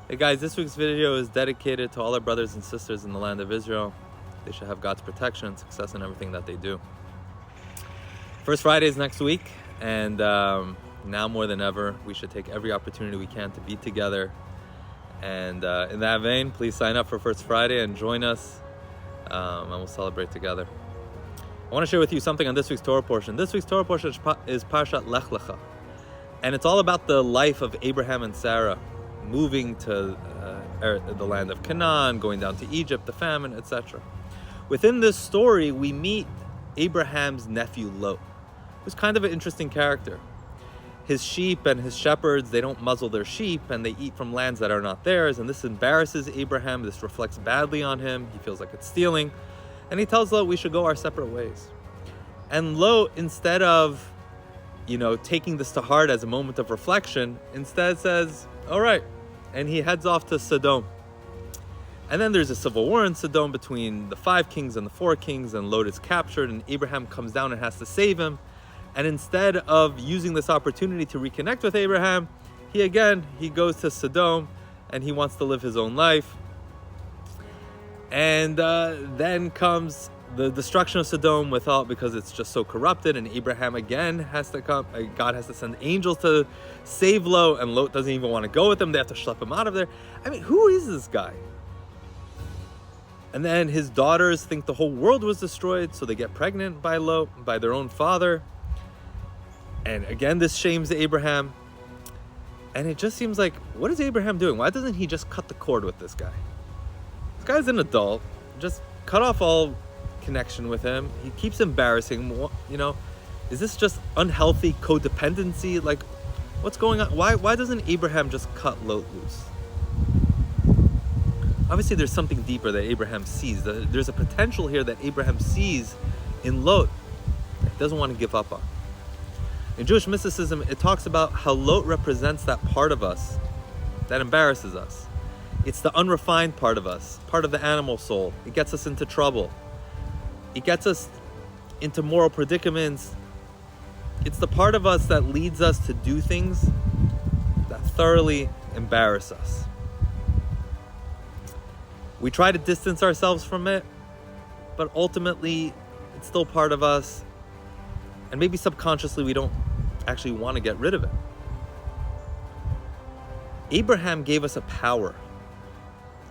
Hey guys, this week's video is dedicated to all our brothers and sisters in the land of Israel. They should have God's protection and success in everything that they do. First Friday is next week, and now more than ever, we should take every opportunity we can to be together. And in that vein, please sign up for First Friday and join us, and we'll celebrate together. I want to share with you something on this week's Torah portion. This week's Torah portion is Parshat Lecha, and it's all about the life of Abraham and Sarah, moving to the land of Canaan, going down to Egypt, the famine, etc. Within this story, we meet Abraham's nephew Lot, who's kind of an interesting character. His sheep and his shepherds, they don't muzzle their sheep, and they eat from lands that are not theirs, and this embarrasses Abraham. This reflects badly on him. He feels like it's stealing, and he tells Lot we should go our separate ways. And Lot, instead of taking this to heart as a moment of reflection, instead says, all right, and he heads off to Sodom. And then there's a civil war in Sodom between the 5 kings and the 4 kings, and Lot is captured, and Abraham comes down and has to save him. And instead of using this opportunity to reconnect with Abraham, he goes to Sodom, and he wants to live his own life. And then comes the destruction of Sodom because it's just so corrupted, and Abraham again has to come. God has to send angels to save Lot, and Lot doesn't even want to go with them. They have to schlep him out of there. I mean, who is this guy? And then his daughters think the whole world was destroyed, so they get pregnant by Lot, by their own father. And again, this shames Abraham. And it just seems like, what is Abraham doing? Why doesn't he just cut the cord with this guy? This guy's an adult. Just cut off all connection with him. He keeps embarrassing him. Is this just unhealthy codependency? Like, what's going on? Why doesn't Abraham just cut Lot loose? Obviously there's something deeper that Abraham sees. There's a potential here that Abraham sees in Lot that he doesn't want to give up on. In Jewish mysticism, it talks about how Lot represents that part of us that embarrasses us. It's the unrefined part of us, part of the animal soul. It gets us into trouble. It gets us into moral predicaments. It's the part of us that leads us to do things that thoroughly embarrass us. We try to distance ourselves from it, but ultimately it's still part of us. And maybe subconsciously we don't actually want to get rid of it. Abraham gave us a power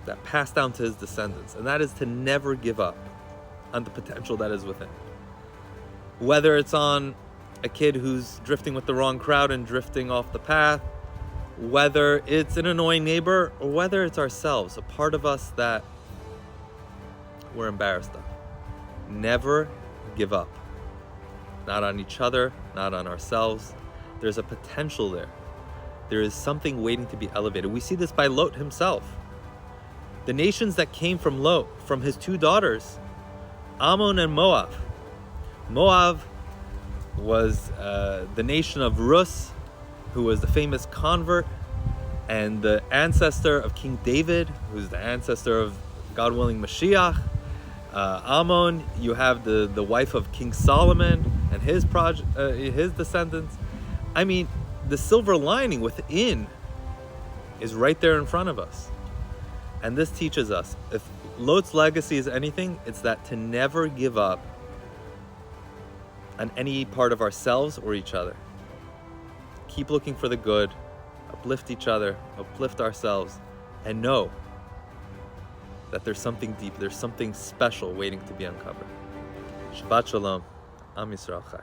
that passed down to his descendants, and that is to never give up on the potential that is within. Whether it's on a kid who's drifting with the wrong crowd and drifting off the path, whether it's an annoying neighbor, or whether it's ourselves, a part of us that we're embarrassed of. Never give up. Not on each other, not on ourselves. There's a potential there. There is something waiting to be elevated. We see this by Lot himself. The nations that came from Lot, from his 2 daughters, Ammon and Moab. Moab was the nation of Rus, who was the famous convert and the ancestor of King David, who's the ancestor of, God willing, Mashiach. Ammon, you have the wife of King Solomon and his descendants. I mean, the silver lining within is right there in front of us. And this teaches us, if Lot's legacy is anything, it's that to never give up on any part of ourselves or each other. Keep looking for the good, uplift each other, uplift ourselves, and know that there's something deep, there's something special waiting to be uncovered. Shabbat Shalom. Am Yisrael Chai.